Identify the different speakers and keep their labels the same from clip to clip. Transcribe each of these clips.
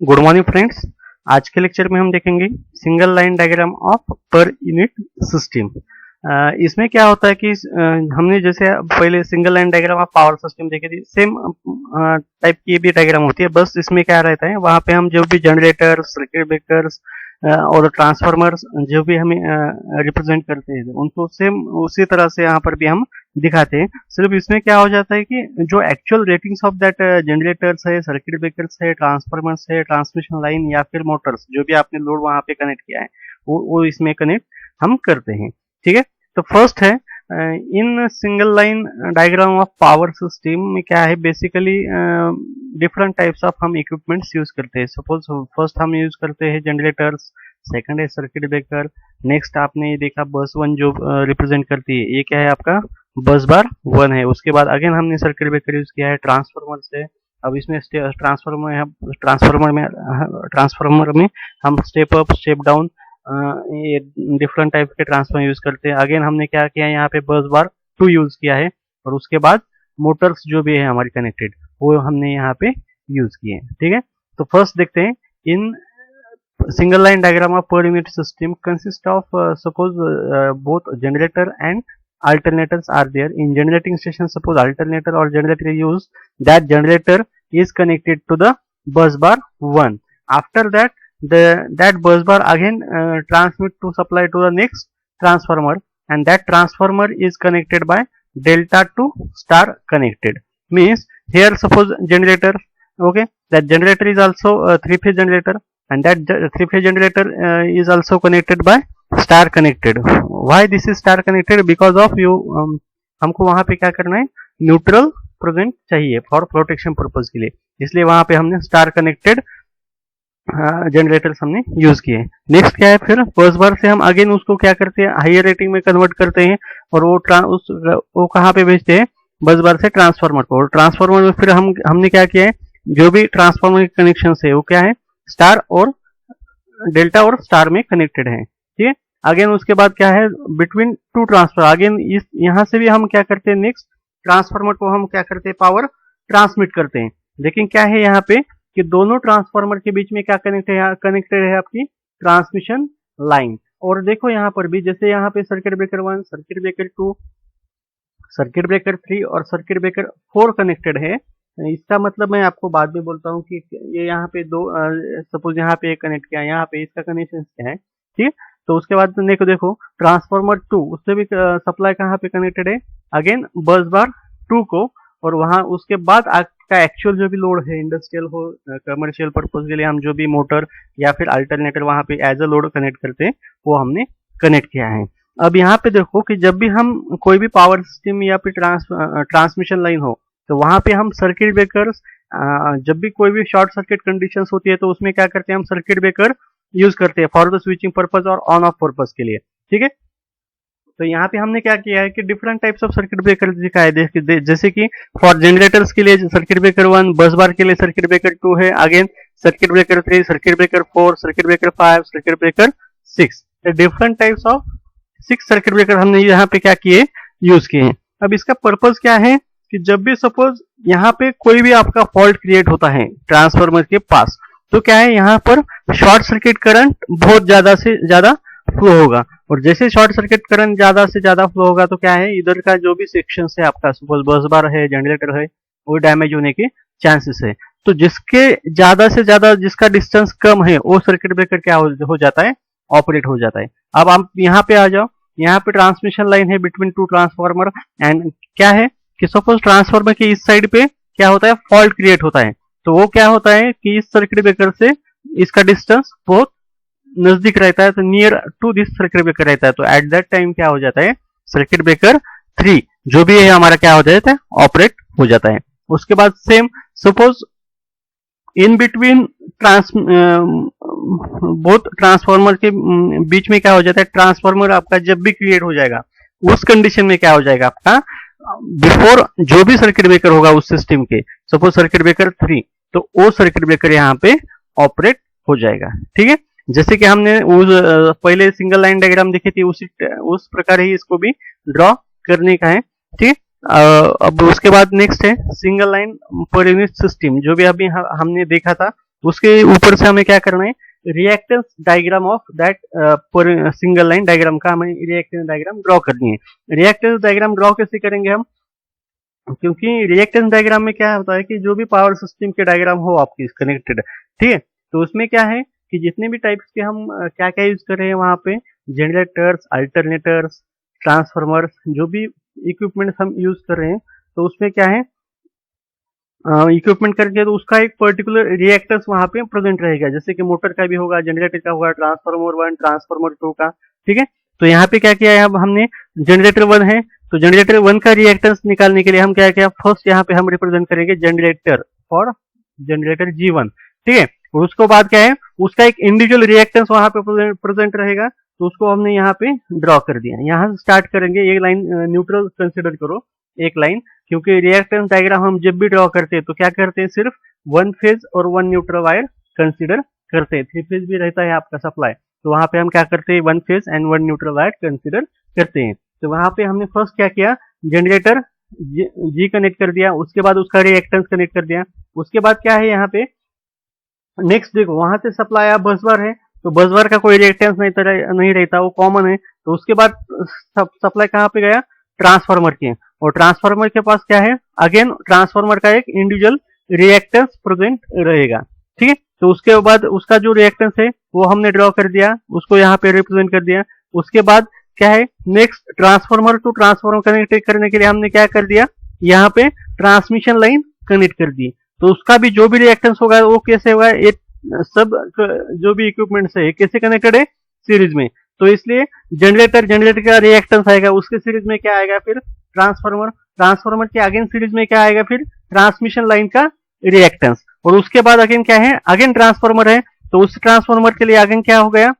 Speaker 1: Good morning friends. आज के lecture में हम देखेंगे single line diagram of per unit system. इसमें क्या होता है कि हमने जैसे पहले single line diagram of power system देखे थे, सेम टाइप की भी डायग्राम होती है। बस इसमें क्या रहता है, वहाँ पे हम जो भी जनरेटर, सर्किट ब्रेकर्स और ट्रांसफार्मर्स जो भी हमें रिप्रेजेंट करते हैं उनको सेम उसी तरह से यहाँ पर भी हम दिखाते हैं। सिर्फ इसमें क्या हो जाता है कि जो actual ratings of that generators है, सर्किट ब्रेकर्स है, ट्रांसफार्मर्स है, ट्रांसमिशन लाइन या फिर मोटर्स जो भी आपने लोड वहां पे कनेक्ट किया है वो इसमें कनेक्ट हम करते हैं। ठीक है, तो फर्स्ट है in single line diagram of power system में क्या है, बेसिकली डिफरेंट टाइप्स ऑफ हम इक्विपमेंट्स यूज करते हैं। सपोज फर्स्ट हम यूज करते हैं जनरेटर्स, सेकंड है सर्किट ब्रेकर, नेक्स्ट आपने ये देखा बस वन जो रिप्रेजेंट करती है, ये क्या है आपका बस बार वन है। उसके बाद अगेन हमने सर्किट ब्रेकर यूज किया है, ट्रांसफार्मर से। अब इसमें ट्रांसफार्मर में हम स्टेप अप स्टेप डाउन ये डिफरेंट टाइप के ट्रांसफार्मर यूज करते हैं। अगेन हमने क्या किया है, यहाँ पे बस बार 2 यूज किया है। और उसके बाद मोटर्स जो भी है हमारी कनेक्टेड वो हमने यहाँ पे यूज किए हैं। ठीक है, तो फर्स्ट देखते हैं इन single line diagram of per unit system consists of suppose both generator and alternators are there. In generating station, suppose alternator or generator is used, that generator is connected to the bus bar 1. After that that bus bar again transmit to supply to the next transformer, and that transformer is connected by delta to star connected. Means here suppose generator, okay, that generator is also a 3-phase generator, and that 3-phase generator is also connected by star connected. Why this is star connected? Because of you हमको वहां पे क्या करना है, neutral present चाहिए for protection purpose के लिए, इसलिए वहां पे हमने स्टार कनेक्टेड जनरेटर्स हमने यूज किए। नेक्स्ट क्या है, फिर बस बार से हम अगेन उसको क्या करते हैं, हायर रेटिंग में कन्वर्ट करते हैं और वो कहाँ पे भेजते हैं, बस बार से ट्रांसफार्मर को। और ट्रांसफार्मर में फिर हमने क्या किया है, जो भी ट्रांसफार्मर के कनेक्शन है वो क्या है, स्टार और डेल्टा और स्टार में कनेक्टेड है। ठीक है, अगेन उसके बाद क्या है, बिटवीन 2 ट्रांसफर, अगेन इस यहां से भी हम क्या करते हैं, नेक्स्ट ट्रांसफार्मर को हम क्या करते हैं, पावर ट्रांसमिट करते हैं। लेकिन क्या है यहाँ पे कि दोनों ट्रांसफार्मर के बीच में क्या कनेक्टेड है आपकी ट्रांसमिशन लाइन। और देखो यहाँ पर भी जैसे यहाँ पे circuit breaker 1, circuit breaker 2, circuit breaker 3 और सर्किट ब्रेकर 4 कनेक्टेड है। इसका मतलब मैं आपको बाद में बोलता हूँ कि ये यहाँ पे दो सपोज यहाँ पे कनेक्ट किया, यहाँ पे इसका कनेक्शन क्या है। ठीक, तो उसके बाद देखो ट्रांसफार्मर 2 उससे भी सप्लाई कहाँ पे कनेक्टेड है, अगेन बस बार 2 को। और वहां उसके बाद आपका एक्चुअल जो भी लोड है, इंडस्ट्रियल हो कमर्शियल पर्पज के लिए हम जो भी मोटर या फिर अल्टरनेटर वहां पे एज अ लोड कनेक्ट करते हैं वो हमने कनेक्ट किया है। अब यहाँ पे देखो कि जब भी हम कोई भी पावर सिस्टम या फिर ट्रांसमिशन लाइन हो तो वहां पे हम सर्किट ब्रेकर्स, जब भी कोई भी शॉर्ट सर्किट कंडीशंस होती है तो उसमें क्या करते हैं, हम सर्किट ब्रेकर यूज करते हैं फॉर द स्विचिंग पर्पज और ऑन ऑफ पर्पज के लिए। ठीक है, तो यहाँ पे हमने क्या किया है कि different types of circuit breaker दिखाए, जैसे कि फॉर जनरेटर्स के लिए सर्किट ब्रेकर 1, बस बार के लिए सर्किट ब्रेकर 2 है, again circuit breaker 3, circuit breaker 4, circuit breaker 5, circuit breaker 6, different types of 6 circuit breaker हमने यहाँ पे क्या किए, यूज किए हैं। अब इसका पर्पज क्या है कि जब भी सपोज यहाँ पे कोई भी आपका फॉल्ट क्रिएट होता है ट्रांसफार्मर के पास, तो क्या है यहाँ पर शॉर्ट सर्किट करंट बहुत ज्यादा से ज्यादा फ्लो होगा। और जैसे शॉर्ट सर्किट करंट ज्यादा से ज्यादा फ्लो होगा तो क्या है, इधर का जो भी सेक्शन है आपका, सपोज बस बार है, जनरेटर है, वो डैमेज होने के चांसेस है। तो जिसके ज्यादा से ज्यादा जिसका डिस्टेंस कम है वो सर्किट ब्रेकर क्या हो जाता है, ऑपरेट हो जाता है। अब आप यहाँ पे आ जाओ, यहाँ पे ट्रांसमिशन लाइन है बिटवीन 2 ट्रांसफार्मर, एंड क्या है कि सपोज ट्रांसफार्मर के इस साइड पे क्या होता है, फॉल्ट क्रिएट होता है। तो वो क्या होता है कि इस सर्किट ब्रेकर से इसका डिस्टेंस बहुत नजदीक रहता है, तो near to this circuit breaker रहता है। तो एट दैट टाइम क्या हो जाता है, सर्किट ब्रेकर 3 जो भी है हमारा क्या हो जाता है, ऑपरेट हो जाता है। उसके बाद same suppose in between both transformer के बीच में क्या हो जाता है, ट्रांसफार्मर आपका जब भी क्रिएट हो जाएगा उस कंडीशन में क्या हो जाएगा आपका, बिफोर जो भी सर्किट ब्रेकर होगा उस सिस्टम के, सपोज सर्किट ब्रेकर 3, तो वो सर्किट ब्रेकर यहाँ पे ऑपरेट हो जाएगा। ठीक है, जैसे कि हमने उस पहले सिंगल लाइन डायग्राम देखी थी उस प्रकार ही इसको भी ड्रॉ करने का है। ठीक, अब उसके बाद नेक्स्ट है single line per unit system, जो भी अभी हमने देखा था उसके ऊपर से हमें क्या करना है, रिएक्टेंस डायग्राम ऑफ दैट पर सिंगल लाइन डायग्राम का हमें रिएक्टेंस डायग्राम ड्रॉ करनी है। रिएक्टेंस डायग्राम ड्रॉ कैसे करेंगे हम, क्योंकि रिएक्टेंस डायग्राम में क्या होता है कि जो भी पावर सिस्टम के डायग्राम हो आपकी कनेक्टेड, ठीक है, तो उसमें क्या है कि जितने भी टाइप्स के हम क्या क्या यूज कर रहे हैं वहां पे, जनरेटर्स, अल्टरनेटर्स, ट्रांसफार्मर्स, जो भी इक्विपमेंट हम यूज कर रहे हैं, तो उसमें क्या है इक्विपमेंट करके तो उसका एक पर्टिकुलर रिएक्टर्स वहां पे प्रेजेंट रहेगा, जैसे कि मोटर का भी होगा, जनरेटर का होगा, ट्रांसफार्मर 1, ट्रांसफार्मर 2 का, ठीक है। तो यहाँ पे क्या किया है, अब हमने जनरेटर 1 है, तो जनरेटर 1 का रिएक्टेंस निकालने के लिए हम क्या किया, फर्स्ट यहाँ पे हम रिप्रेजेंट करेंगे जनरेटर फॉर जनरेटर G1, ठीक है। और उसको बाद क्या है, उसका एक इंडिविजुअल रिएक्टेंस वहां पे प्रेजेंट रहेगा, तो उसको हमने यहाँ पे ड्रॉ कर दिया। यहाँ स्टार्ट करेंगे, एक लाइन न्यूट्रल कंसिडर करो, एक लाइन, क्योंकि रिएक्टेंस डायग्राम हम जब भी ड्रॉ करते हैं तो क्या करते हैं, सिर्फ 1 फेज और 1 न्यूट्रल वायर कंसिडर करते हैं। 3 फेज भी रहता है आपका सप्लाई, तो वहां पे हम क्या करते हैं, 1 phase and 1 neutral wire consider करते हैं। तो वहां पे हमने फर्स्ट क्या किया, जनरेटर जी कनेक्ट कर दिया, उसके बाद उसका रिएक्टेंस कनेक्ट कर दिया। उसके बाद क्या है यहाँ पे, नेक्स्ट देखो वहां से सप्लाई आप बस बार है, तो बस बार का कोई रिएक्टेंस नहीं रहता, वो कॉमन है। तो उसके बाद सप्लाई कहाँ पे गया, ट्रांसफार्मर के, और ट्रांसफार्मर के पास क्या है, अगेन ट्रांसफार्मर का एक इंडिविजुअल रिएक्टेंस प्रेजेंट रहेगा, ठीक है। तो उसके बाद उसका जो रिएक्टेंस है वो हमने ड्रॉ कर दिया, उसको यहाँ पे रिप्रेजेंट कर दिया। उसके बाद क्या है, next transformer to transformer connect करने के लिए हमने क्या कर दिया, यहाँ पे ट्रांसमिशन लाइन कनेक्ट कर दी। तो उसका भी जो भी रिएक्टेंस होगा वो कैसे होगा, एक सब जो भी इक्विपमेंट्स है कैसे कनेक्टेड है, सीरीज में। तो इसलिए जनरेटर का रिएक्टेंस आएगा, उसके सीरीज में क्या आएगा, फिर ट्रांसफार्मर के अगेन सीरीज में क्या आएगा, फिर ट्रांसमिशन लाइन का रिएक्टेंस। और उसके बाद अगेन क्या है, अगेन ट्रांसफार्मर है, तो उस ट्रांसफार्मर के लिए अगेन क्या हो गया,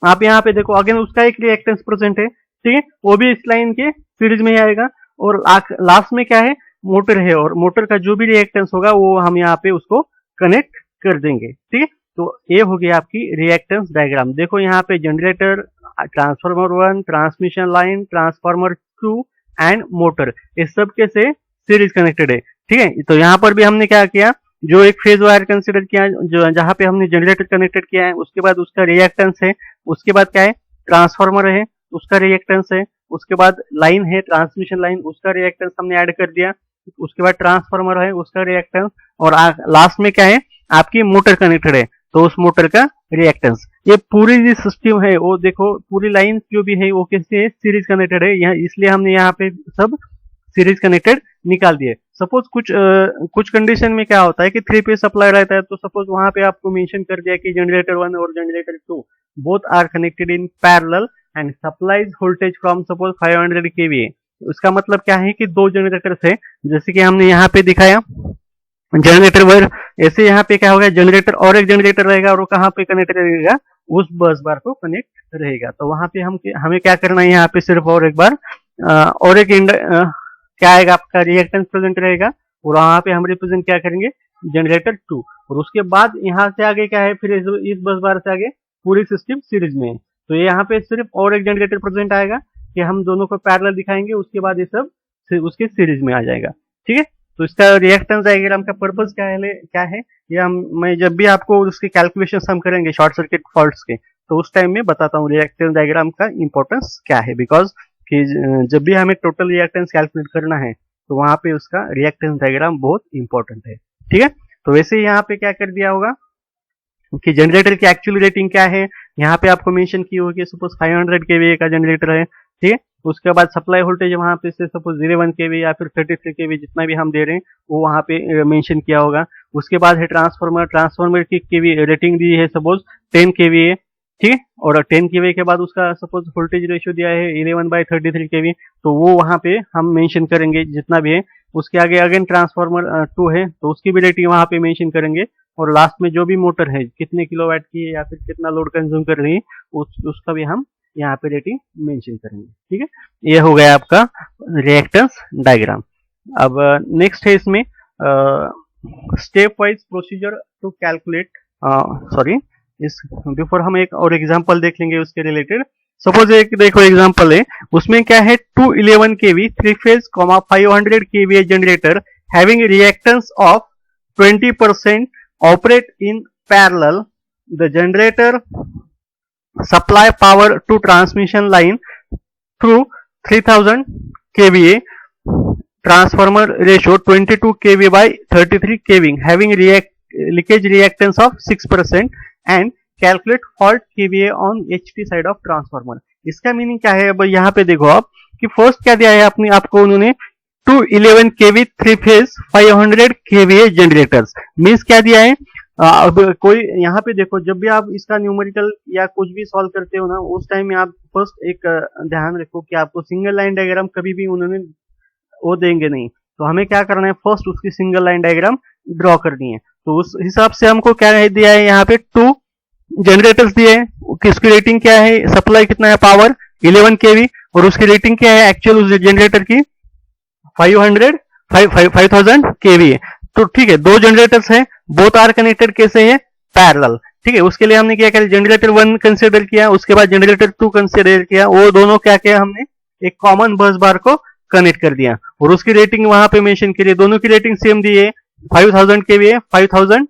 Speaker 1: आप यहाँ पे देखो अगेन उसका एक रिएक्टेंस प्रेजेंट है, ठीक है, वो भी इस लाइन के सीरीज में ही आएगा। और लास्ट में क्या है, मोटर है, और मोटर का जो भी रिएक्टेंस होगा वो हम यहाँ पे उसको कनेक्ट कर देंगे, ठीक है। तो ये हो गया आपकी रिएक्टेंस डायग्राम। देखो यहाँ पे generator, transformer 1, transmission line, transformer 2 and motor, इस सब के से सीरीज कनेक्टेड है, ठीक है। तो यहाँ पर भी हमने क्या किया, जो एक फेज वायर कंसिडर किया, जो जहां पे हमने जनरेटर कनेक्टेड किया है, उसके बाद उसका रिएक्टेंस है, उसके बाद क्या है, ट्रांसफार्मर है, उसका रिएक्टेंस है, उसके बाद लाइन है ट्रांसमिशन लाइन, उसका रिएक्टेंस हमने ऐड कर दिया, उसके बाद ट्रांसफार्मर है, उसका रिएक्टेंस, और लास्ट में क्या है, आपकी मोटर कनेक्टेड है, तो उस मोटर का रिएक्टेंस। ये पूरी जो सिस्टम है वो देखो, पूरी लाइन जो भी है वो कैसे है, सीरीज कनेक्टेड है, यहाँ इसलिए हमने यहाँ पे सब सीरीज कनेक्टेड निकाल दिए। सपोज कुछ कंडीशन में क्या होता है कि 3 फेज सप्लाई रहता है, तो सपोज वहां पे आपको मेंशन कर दिया कि जनरेटर 1 और generator 2 both are connected in parallel and supplies voltage from suppose 500 kVA। उसका मतलब क्या है कि 2 जनरेटर है, जैसे कि हमने यहाँ पे दिखाया जनरेटर वायर, ऐसे यहाँ पे क्या होगा, जनरेटर और एक जनरेटर रहेगा, और वो कहाँ पे कनेक्ट रहेगा, उस बस बार को कनेक्ट रहेगा। तो वहां पे हमें क्या करना है, यहाँ पे सिर्फ और एक बार और एक क्या आएगा, आपका रिएक्टेंस प्रेजेंट रहेगा, और वहां पे हम रिप्रेजेंट क्या करेंगे, जनरेटर 2। और उसके बाद यहाँ से आगे क्या है, फिर इस बस बार से आगे पूरी सिस्टम सीरीज में है। तो यहाँ पे सिर्फ और एक जनरेटर प्रेजेंट आएगा कि हम दोनों को पैरेलल दिखाएंगे, उसके बाद ये सब उसके सीरीज में आ जाएगा, ठीक है। तो इसका रिएक्टेंस डायग्राम का पर्पस क्या है, ये मैं जब भी आपको उसके कैलकुलेशंस हम करेंगे शॉर्ट सर्किट फॉल्ट्स के, तो उस टाइम में बताता हूँ रिएक्टेंस डायग्राम का इंपॉर्टेंस क्या है। बिकॉज कि जब भी हमें टोटल रिएक्टेंस कैलकुलेट करना है तो वहां पे उसका रिएक्टेंस डायग्राम बहुत इंपॉर्टेंट है, ठीक है। तो वैसे ही यहाँ पे क्या कर दिया होगा कि जनरेटर की एक्चुअल रेटिंग क्या है, यहाँ पे आपको मेंशन की होगी, सपोज 500 kVA का जनरेटर है, ठीक है। उसके बाद सप्लाई वोल्टेज वहां पे से सपोज 01 kV या फिर 33 kV जितना भी हम दे रहे हैं वो वहां पे मेंशन किया होगा। उसके बाद है ट्रांसफार्मर की केवी रेटिंग दी है सपोज 10 kVA, ठीक है, और 10 kVA के बाद उसका सपोज वोल्टेज रेशियो दिया है 11/33 kV, तो वो वहां पे हम मेंशन करेंगे जितना भी है। उसके आगे अगेन ट्रांसफार्मर 2 है, तो उसकी भी रेटिंग वहां पे मेंशन करेंगे, और लास्ट में जो भी मोटर है कितने किलोवाट की है या फिर कितना लोड कंज्यूम कर रही है उसका भी हम यहाँ पे रेटिंग मेंशन करेंगे, ठीक है। ये हो गया आपका रिएक्टेंस डायग्राम। अब नेक्स्ट है इसमें step wise procedure to calculate, sorry इस बिफोर हम एक और एग्जांपल देख लेंगे उसके रिलेटेड। सपोज एक देखो एग्जांपल है, उसमें क्या है 211 kV 3 phase 500 kVA generator having reactance of 20% operate in parallel. The generator supply power to transmission line through 3000 kVA transformer ratio 22 kV by 33 kV having leakage reactance of 6% and calculate fault kVA on HT side of transformer. इसका meaning क्या है? अब यहाँ पे देखो आप कि first क्या दिया है अपने आपको उन्होंने 211 kV 3 phase 500 kVA generators means क्या दिया है? अब कोई यहाँ पे देखो जब भी आप इसका न्यूमेरिकल या कुछ भी सॉल्व करते हो ना उस टाइम में आप फर्स्ट एक ध्यान रखो कि आपको सिंगल लाइन डायग्राम कभी भी उन्होंने वो देंगे नहीं, तो हमें क्या करना है फर्स्ट उसकी सिंगल लाइन डायग्राम ड्रॉ करनी है। तो उस हिसाब से हमको क्या दिया है यहाँ पे 2 जनरेटर्स दिए हैं, किसकी रेटिंग क्या है, सप्लाई कितना है पावर 11 kV और उसकी रेटिंग क्या है एक्चुअल उस जनरेटर की 5000 kV है। तो ठीक है, 2 जनरेटर्स हैं, बोथ आर कनेक्टेड कैसे है पैरेलल। ठीक है, उसके लिए हमने क्या किया जनरेटर 1 कंसीडर किया, उसके बाद जनरेटर 2 कंसीडर किया, वो दोनों क्या किया हमने एक कॉमन बस बार को कनेक्ट कर दिया और उसकी रेटिंग वहां पे मेंशन करिए, दोनों की रेटिंग सेम दी है 5000 kVA 5000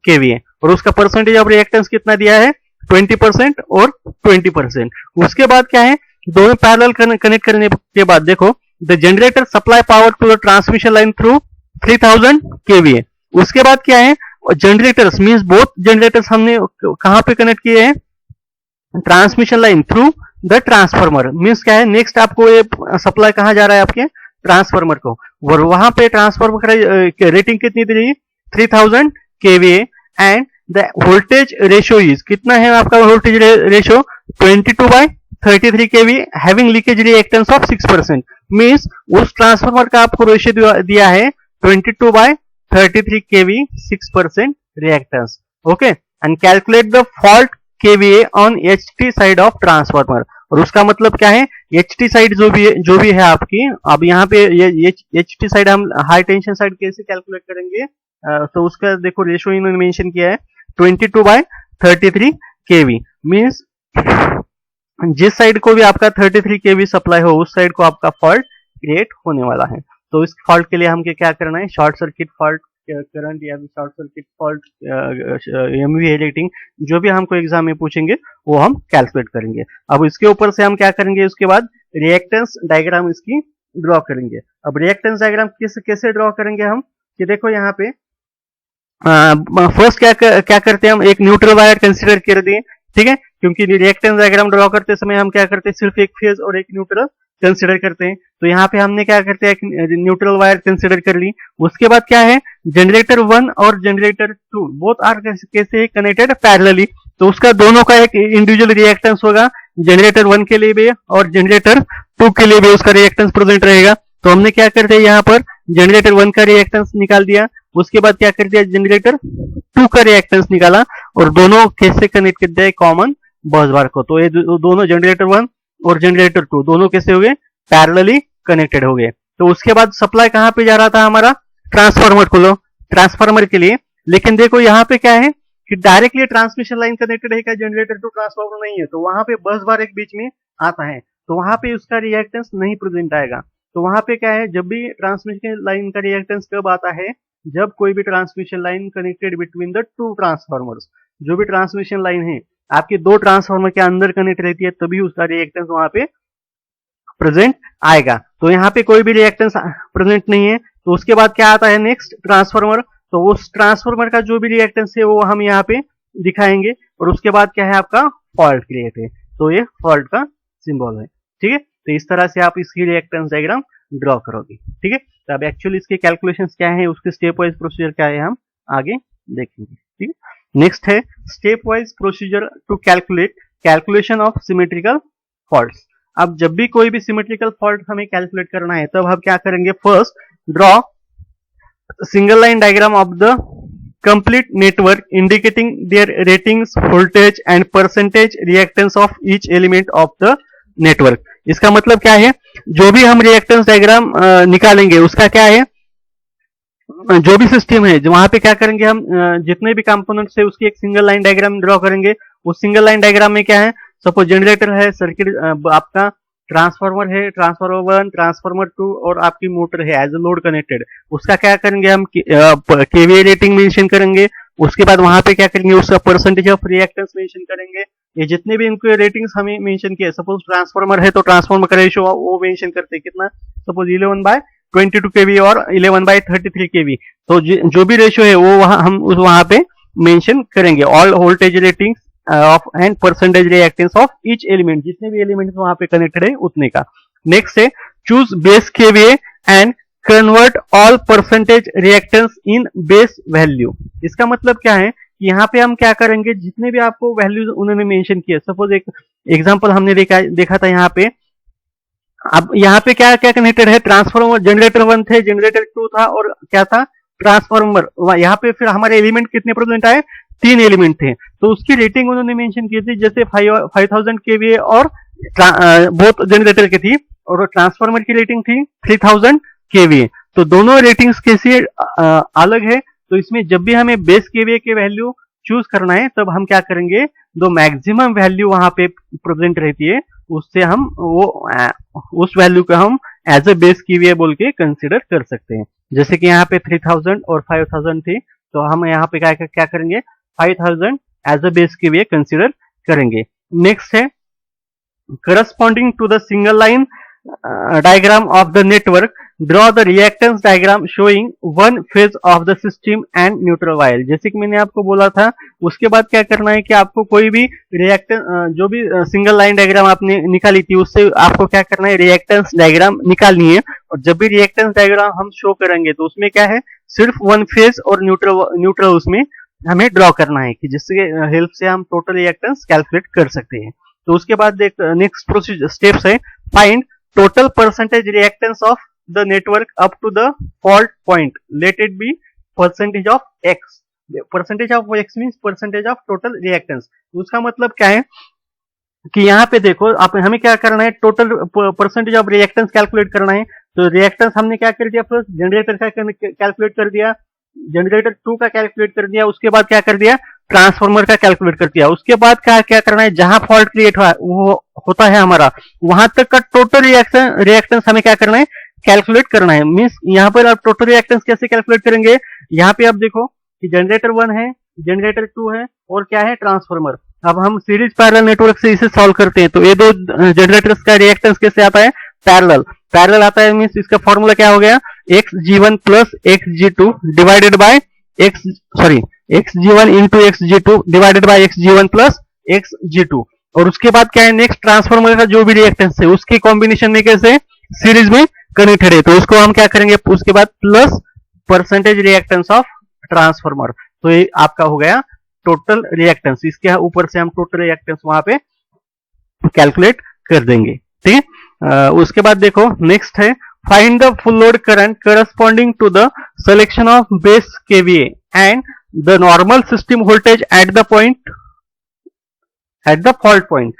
Speaker 1: kVA और उसका परसेंटेज ऑफ रिएक्टेंस कितना दिया है 20% और 20%। उसके बाद क्या है दोनों पैरेलल कनेक्ट करने के बाद देखो the generator supply power to the transmission line through 3000 kVA। उसके बाद क्या है जनरेटर्स मींस बोथ जनरेटर्स हमने कहां पे कनेक्ट किए हैं transmission line through the transformer means क्या है नेक्स्ट आपको ये सप्लाई कहां जा रहा है आपके ट्रांसफार्मर को और वहां पे ट्रांसफार्मर का रेटिंग कितनी दी रही 3000 kVA and the voltage ratio is कितना है आपका voltage ratio 22/33 kV having leakage reactance of 6% means उस ट्रांसफार्मर का आपको रेशियो दिया है 22/33 kV 6% reactance. Okay and calculate the fault kVA on HT side of transformer और उसका मतलब क्या है HT साइड जो भी है आपकी, अब यहाँ पे ये HT साइड हम हाई टेंशन साइड कैसे कैलकुलेट करेंगे तो उसका देखो रेशियो इन्होंने मेंशन किया है 22/33 kV मींस जिस साइड को भी आपका 33 kV सप्लाई हो उस साइड को आपका फॉल्ट क्रिएट होने वाला है। तो इस फॉल्ट के लिए हमको क्या करना है शॉर्ट सर्किट फॉल्ट करंट या short circuit fault MVA rating जो भी हमको एग्जाम में पूछेंगे वो हम कैलकुलेट करेंगे। अब इसके ऊपर से हम क्या करेंगे उसके बाद रिएक्टेंस डायग्राम इसकी ड्रॉ करेंगे। अब रिएक्टेंस डायग्राम कैसे ड्रॉ करेंगे हम कि देखो यहाँ पे फर्स्ट क्या करते हैं हम एक न्यूट्रल वायर कंसीडर कर दिए। ठीक है, क्योंकि रिएक्टेंस डायग्राम ड्रॉ करते समय हम क्या करते हैं सिर्फ एक फेज और एक न्यूट्रल कंसीडर करते हैं। तो यहाँ पे हमने क्या करते हैं न्यूट्रल वायर कंसीडर कर ली। उसके बाद क्या है जनरेटर 1 और जनरेटर 2 बोथ आर कैसे कनेक्टेड पैरेलली, तो उसका दोनों का एक इंडिविजुअल रिएक्टेंस होगा जनरेटर 1 के लिए भी और जनरेटर 2 के लिए भी उसका रिएक्टेंस प्रेजेंट रहेगा। तो हमने क्या करते हैं यहाँ पर जनरेटर 1 का रिएक्टेंस निकाल दिया, उसके बाद क्या कर दिया जनरेटर 2 का रिएक्टेंस निकाला और दोनों कैसे कनेक्ट कर दिया कॉमन बस बार को। तो ये दोनों जनरेटर 1 और जनरेटर 2 दोनों कैसे हो गए पैरेलली कनेक्टेड हो गए। तो उसके बाद सप्लाई कहां पे जा रहा था हमारा ट्रांसफार्मर के लिए, लेकिन देखो यहाँ पे क्या है कि डायरेक्टली ट्रांसमिशन लाइन कनेक्टेड है क्या जनरेटर टू ट्रांसफार्मर नहीं है, तो वहां पे बस बार एक बीच में आता है तो वहां पे उसका रिएक्टेंस नहीं प्रेजेंट आएगा। तो वहां पे क्या है जब भी ट्रांसमिशन लाइन का रिएक्टेंस कब आता है जब कोई भी transmission line connected between the 2 transformers, जो भी ट्रांसमिशन लाइन है आपके 2 ट्रांसफार्मर के अंदर कनेक्ट रहती है तभी उसका रिएक्टेंस वहां पे प्रेजेंट आएगा। तो यहाँ पे कोई भी रिएक्टेंस प्रेजेंट नहीं है। तो उसके बाद क्या आता है नेक्स्ट ट्रांसफार्मर, तो उस ट्रांसफार्मर का जो भी रिएक्टेंस है वो हम यहाँ पे दिखाएंगे और उसके बाद क्या है आपका फॉल्ट क्रिएट है, तो ये फॉल्ट का सिंबल है। ठीक है, तो इस तरह से आप इसकी रिएक्टेंस डायग्राम ड्रॉ करोगे। ठीक है, तो अब एक्चुअली इसके कैलकुलेशंस क्या है उसके स्टेप वाइज प्रोसीजर क्या है हम आगे देखेंगे। ठीक है, नेक्स्ट है step wise procedure to calculation of symmetrical faults. अब जब भी कोई भी सिमेट्रिकल फॉल्ट हमें कैलकुलेट करना है तब हम क्या करेंगे first draw single line diagram of the complete network indicating their ratings, voltage and percentage reactance of each element of the network। इसका मतलब क्या है जो भी हम रिएक्टेंस डायग्राम निकालेंगे उसका क्या है जो भी सिस्टम है वहां पे क्या करेंगे हम जितने भी कंपोनेंट्स है उसकी एक सिंगल लाइन डायग्राम ड्रॉ करेंगे। उस सिंगल लाइन डायग्राम में क्या है सपोज जनरेटर है, सर्किट आपका ट्रांसफार्मर है, ट्रांसफार्मर 1 ट्रांसफार्मर 2 और आपकी मोटर है एज ए लोड कनेक्टेड, उसका क्या करेंगे हम केवीए रेटिंग मेंशन करेंगे उसके बाद वहां पे क्या करेंगे, उसका परसेंटेज ऑफ रिएक्टेंस मेंशन करेंगे। ये जितने भी इनके रेटिंग्स हमें मेंशन किए, सपोज ट्रांसफार्मर है तो ट्रांसफार्मर का रेशियो वो मेंशन करते हैं कितना, सपोज 11/22 kV और 11/33 kV, तो जो भी रेशियो है वो हम वहां पे मेंशन करेंगे। All voltage ratings of and percentage reactance of each element, जितने भी एलिमेंट वहां पे कनेक्टेड है उतने का। नेक्स्ट है choose base kVA and convert all percentage reactance in base value. इसका मतलब क्या है कि यहाँ पे हम क्या करेंगे, जितने भी आपको वैल्यूज उन्होंने मेंशन किए, सपोज एक एग्जांपल हमने देखा था यहाँ पे। अब यहाँ पे क्या क्या कनेक्टेड है, ट्रांसफार्मर, जनरेटर 1 थे, जनरेटर 2 था और क्या था, ट्रांसफार्मर। यहाँ पे फिर हमारे एलिमेंट कितने प्रेजेंट आए, 3 एलिमेंट थे, तो उसकी रेटिंग उन्होंने मेंशन की थी, जैसे 5000 केवीए और बोथ जनरेटर की थी, और ट्रांसफार्मर की रेटिंग थी 3000 केवीए। तो दोनों रेटिंग्स कैसे अलग है, तो इसमें जब भी हमें बेस केवीए के वैल्यू चूज करना है तब हम क्या करेंगे, जो मैक्सिमम वैल्यू वहां पे प्रेजेंट रहती है उससे हम उस वैल्यू को हम एज ए बेस केवीए बोल के कंसिडर कर सकते हैं। जैसे कि यहाँ पे 3000 और 5000 थी, तो हम यहाँ पे क्या करेंगे, 5000 as a base kVA consider करेंगे। नेक्स्ट है corresponding to the single line diagram of the network, draw the reactance diagram showing one phase of the system and neutral wire। जैसे कि मैंने आपको बोला था, उसके बाद क्या करना है कि आपको कोई भी रिएक्टेंस, जो भी सिंगल लाइन डायग्राम आपने निकाली थी उससे आपको क्या करना है, रिएक्टेंस डायग्राम निकालनी है। और जब भी रिएक्टेंस डायग्राम हम शो करेंगे तो उसमें क्या है, सिर्फ वन फेज और न्यूट्रल उसमें हमें ड्रॉ करना है, कि जिसके हेल्प से हम टोटल रिएक्टेंस कैलकुलेट कर सकते हैं। तो उसके बाद नेक्स्ट प्रोसीजर स्टेप्स है, find total percentage reactance of the network up to the fault point, let it be percentage of X. Percentage of X means percentage of total reactance. उसका मतलब क्या है कि यहाँ पे देखो, आप हमें क्या करना है, total percentage of reactance calculate करना है। तो रिएक्टेंस हमने क्या कर दिया, फर्स्ट जनरेटर का कैलकुलेट कर दिया, जनरेटर 2 का कैलकुलेट कर दिया, उसके बाद क्या कर दिया, ट्रांसफार्मर का कैलकुलेट कर दिया। उसके बाद क्या करना है, जहां फॉल्ट क्रिएट होता है हमारा, वहां तक का टोटल रिएक्टेंस हमें क्या करना है, कैलकुलेट करना है। मींस यहाँ पर आप टोटल रिएक्टेंस कैसे कैलकुलेट करेंगे, यहाँ पे आप देखो कि जनरेटर 1 है, जनरेटर 2 है और क्या है, ट्रांसफार्मर। अब हम सीरीज पैरेलल नेटवर्क से इसे सॉल्व करते हैं, तो ये दो जनरेटर्स का रिएक्टेंस कैसे आता है, पैरेलल आता है। मींस इसका फॉर्मूला क्या हो गया, xg1 plus xg2 divided by xg1 into xg2 divided by xg1 plus xg2। और उसके बाद क्या है, नेक्स्ट ट्रांसफार्मर का जो भी रिएक्टेंस है उसके कॉम्बिनेशन में कैसे सीरीज में कनेक्टेड है, तो उसको हम क्या करेंगे, उसके बाद plus percentage reactance of transformer. तो ये आपका हो गया टोटल रिएक्टेंस। इसके ऊपर से हम टोटल रिएक्टेंस वहां पे कैलकुलेट कर देंगे, ठीक है। उसके बाद देखो नेक्स्ट है, find the full load current corresponding to the selection of base kVA and the normal system voltage at the fault point,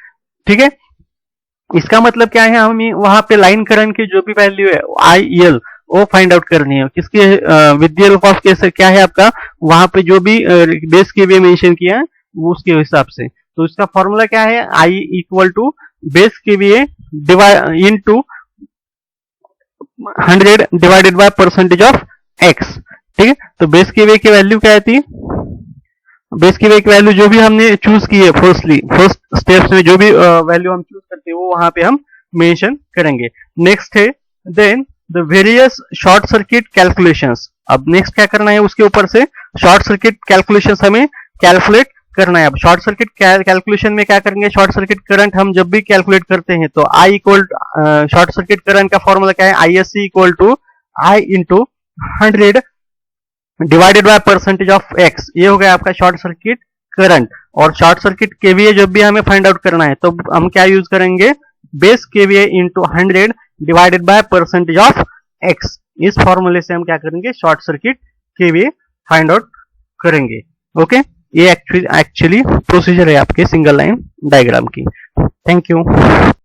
Speaker 1: ठीक है। इसका मतलब क्या है, हमें वहां पे लाइन करंट की जो भी वैल्यू है IL वो फाइंड आउट करनी है। किसके विद ऑफ कैसे क्या है आपका, वहां पे जो भी बेस केवीए मेंशन किया है वो उसके हिसाब से। तो इसका फॉर्मूला क्या है, I equal to base kVA into 100 divided by percentage of x, ठीक है। तो बेस केवीए की वैल्यू क्या आती है, बेस केवीए की वैल्यू जो भी हमने चूज की है फर्स्ट स्टेप्स में जो भी वैल्यू हम चूज करते हैं वो वहां पे हम मेंशन करेंगे। नेक्स्ट है then the various short circuit calculations. अब नेक्स्ट क्या करना है, उसके ऊपर से शॉर्ट सर्किट कैलकुलेशंस हमें कैलकुलेट करना है। अब शॉर्ट सर्किट कैलकुलेशन में क्या करेंगे, शॉर्ट सर्किट करंट हम जब भी कैलकुलेट करते हैं तो I equal short circuit current का फॉर्मूला क्या है, ISC equal to I into 100 divided by percentage of x। ये हो गया आपका शॉर्ट सर्किट करंट। और शॉर्ट सर्किट केवीए जब भी हमें फाइंड आउट करना है तो हम क्या यूज करेंगे, base KVA into 100 divided by percentage of x। इस फॉर्मूले से हम क्या करेंगे, short circuit KVA find out करेंगे। ओके, ये एक्चुअली प्रोसीजर है आपके सिंगल लाइन डायग्राम की। Thank you.